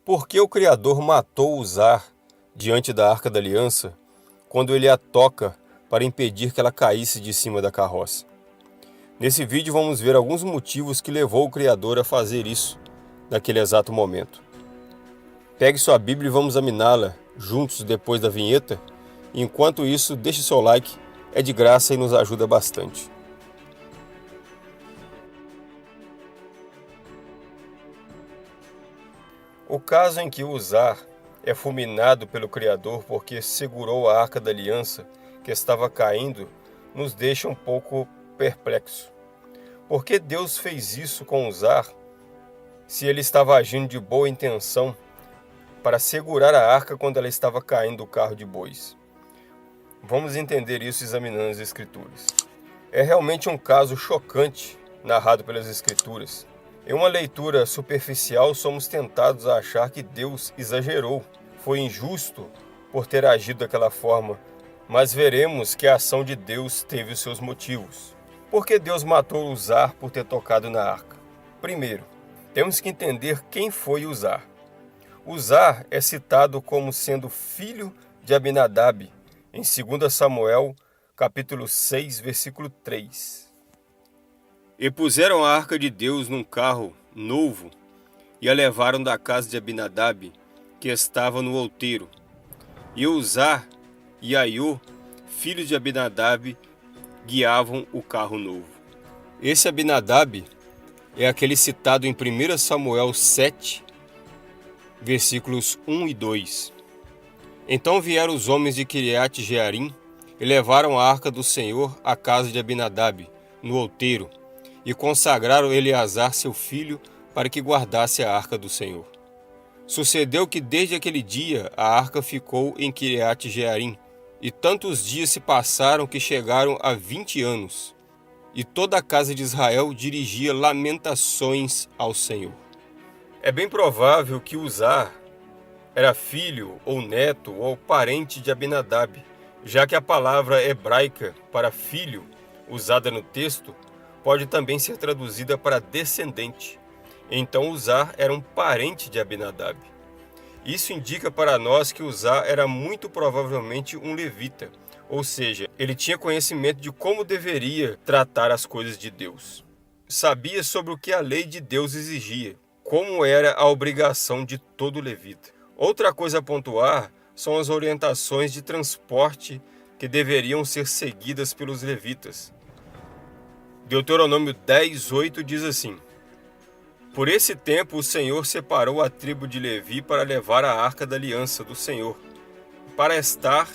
Por que o Criador matou Uzar diante da Arca da Aliança quando ele a toca para impedir que ela caísse de cima da carroça? Nesse vídeo vamos ver alguns motivos que levou o Criador a fazer isso naquele exato momento. Pegue sua Bíblia e vamos examiná-la juntos depois da vinheta. Enquanto isso, deixe seu like, é de graça e nos ajuda bastante. O caso em que Uzar é fulminado pelo Criador porque segurou a Arca da Aliança que estava caindo nos deixa um pouco perplexo. Por que Deus fez isso com Uzar se ele estava agindo de boa intenção para segurar a arca quando ela estava caindo do carro de bois? Vamos entender isso examinando as Escrituras. É realmente um caso chocante narrado pelas Escrituras. Em uma leitura superficial, somos tentados a achar que Deus exagerou, foi injusto por ter agido daquela forma, mas veremos que a ação de Deus teve os seus motivos. Por que Deus matou Uzar por ter tocado na arca? Primeiro, temos que entender quem foi Uzar. Uzar é citado como sendo filho de Abinadab, em 2 Samuel, capítulo 6, versículo 3. E puseram a arca de Deus num carro novo e a levaram da casa de Abinadab, que estava no outeiro. E Uzar e Aiô, filhos de Abinadab, guiavam o carro novo. Esse Abinadab é aquele citado em 1 Samuel 7, versículos 1 e 2. Então vieram os homens de Kiriat Jearim e levaram a arca do Senhor à casa de Abinadab, no outeiro, e consagraram Eleazar, seu filho, para que guardasse a arca do Senhor. Sucedeu que desde aquele dia a arca ficou em Kiriat Jearim, e tantos dias se passaram que chegaram a 20 anos, e toda a casa de Israel dirigia lamentações ao Senhor. É bem provável que Uzar era filho ou neto ou parente de Abinadab, já que a palavra hebraica para filho, usada no texto, pode também ser traduzida para descendente. Então Uzar era um parente de Abinadab. Isso indica para nós que Uzar era muito provavelmente um levita, ou seja, ele tinha conhecimento de como deveria tratar as coisas de Deus. Sabia sobre o que a lei de Deus exigia, como era a obrigação de todo levita. Outra coisa a pontuar são as orientações de transporte que deveriam ser seguidas pelos levitas. Deuteronômio 10:8 diz assim: Por esse tempo o Senhor separou a tribo de Levi para levar a arca da aliança do Senhor, para estar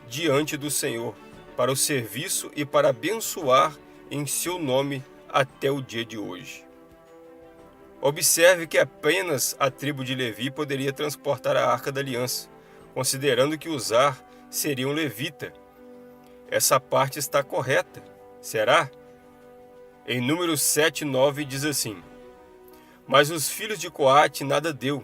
diante do Senhor, para o serviço e para abençoar em seu nome até o dia de hoje. Observe que apenas a tribo de Levi poderia transportar a arca da aliança, considerando que Uzar seria um levita. Essa parte está correta, será? Em Números 7:9 diz assim: Mas os filhos de Coate nada deu,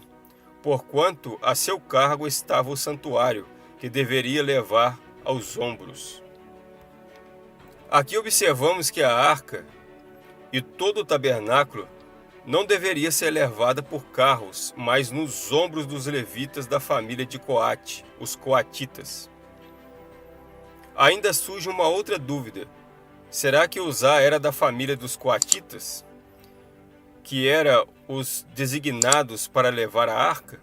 porquanto a seu cargo estava o santuário, que deveria levar aos ombros. Aqui observamos que a arca e todo o tabernáculo não deveria ser levada por carros, mas nos ombros dos levitas da família de Coate, os coatitas. Ainda surge uma outra dúvida. Será que Uzar era da família dos coatitas, que eram os designados para levar a arca?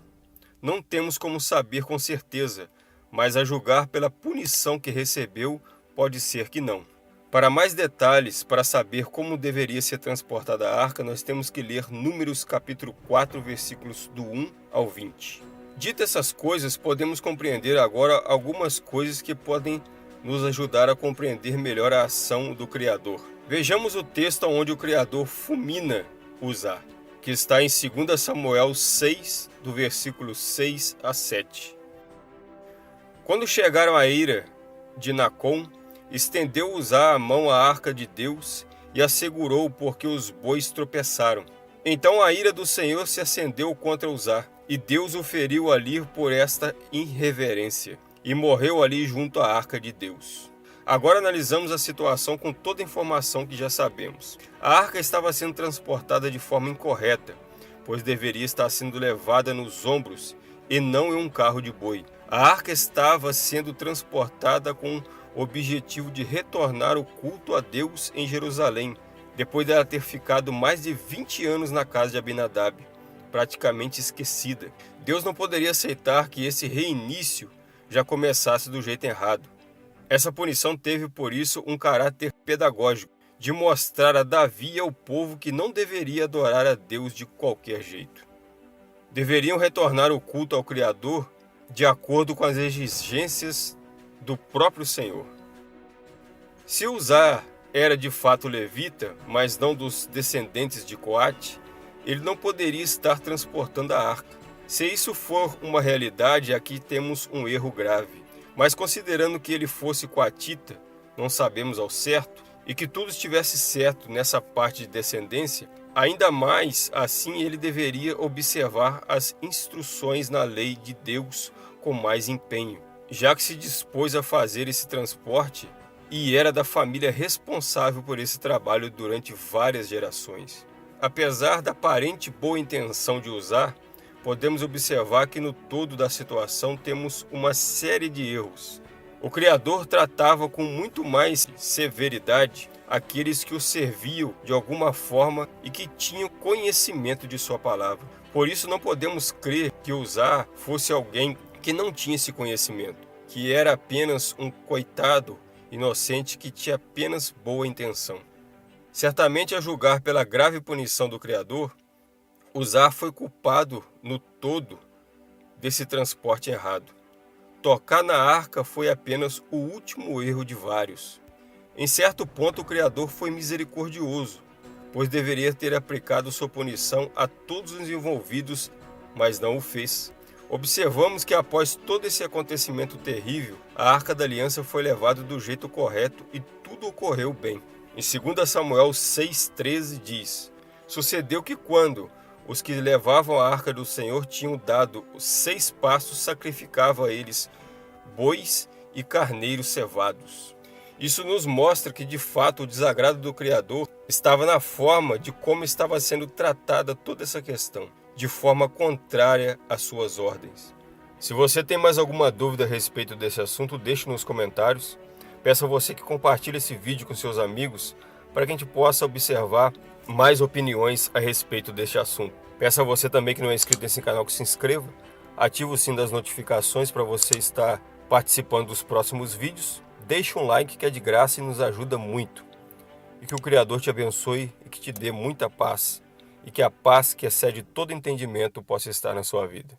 Não temos como saber com certeza, mas a julgar pela punição que recebeu, pode ser que não. Para mais detalhes, para saber como deveria ser transportada a arca, nós temos que ler Números capítulo 4, versículos do 1 ao 20. Dito essas coisas, podemos compreender agora algumas coisas que podem nos ajudar a compreender melhor a ação do Criador. Vejamos o texto onde o Criador fulmina Uzar, que está em 2 Samuel 6, do versículo 6 a 7. Quando chegaram à eira de Nacon, estendeu Uzar a mão à arca de Deus e a segurou porque os bois tropeçaram. Então a ira do Senhor se acendeu contra Uzar, e Deus o feriu ali por esta irreverência, e morreu ali junto à arca de Deus. Agora analisamos a situação com toda a informação que já sabemos. A arca estava sendo transportada de forma incorreta, pois deveria estar sendo levada nos ombros e não em um carro de boi. A arca estava sendo transportada com o objetivo de retornar o culto a Deus em Jerusalém, depois dela ter ficado mais de 20 anos na casa de Abinadab, praticamente esquecida. Deus não poderia aceitar que esse reinício já começasse do jeito errado. Essa punição teve, por isso, um caráter pedagógico, de mostrar a Davi e ao povo que não deveria adorar a Deus de qualquer jeito. Deveriam retornar o culto ao Criador de acordo com as exigências do próprio Senhor. Se Uzá era de fato levita, mas não dos descendentes de Coate, ele não poderia estar transportando a arca. Se isso for uma realidade, aqui temos um erro grave. Mas considerando que ele fosse coatita, não sabemos ao certo, e que tudo estivesse certo nessa parte de descendência, ainda mais assim ele deveria observar as instruções na lei de Deus com mais empenho, já que se dispôs a fazer esse transporte e era da família responsável por esse trabalho durante várias gerações. Apesar da aparente boa intenção de Uzá, podemos observar que no todo da situação temos uma série de erros. O Criador tratava com muito mais severidade aqueles que o serviam de alguma forma e que tinham conhecimento de sua palavra. Por isso não podemos crer que Uzá fosse alguém que não tinha esse conhecimento, que era apenas um coitado inocente que tinha apenas boa intenção. Certamente, a julgar pela grave punição do Criador, Uzá foi culpado no todo desse transporte errado. Tocar na arca foi apenas o último erro de vários. Em certo ponto, o Criador foi misericordioso, pois deveria ter aplicado sua punição a todos os envolvidos, mas não o fez. Observamos que após todo esse acontecimento terrível, a Arca da Aliança foi levada do jeito correto e tudo ocorreu bem. Em 2 Samuel 6,13 diz: Sucedeu que quando os que levavam a Arca do Senhor tinham dado 6 passos, sacrificava a eles bois e carneiros cevados. Isso nos mostra que, de fato, o desagrado do Criador estava na forma de como estava sendo tratada toda essa questão, de forma contrária às suas ordens. Se você tem mais alguma dúvida a respeito desse assunto, deixe nos comentários. Peço a você que compartilhe esse vídeo com seus amigos para que a gente possa observar mais opiniões a respeito deste assunto. Peço a você também que não é inscrito nesse canal que se inscreva, ative o sino das notificações para você estar participando dos próximos vídeos. Deixe um like que é de graça e nos ajuda muito. E que o Criador te abençoe e que te dê muita paz. E que a paz que excede todo entendimento possa estar na sua vida.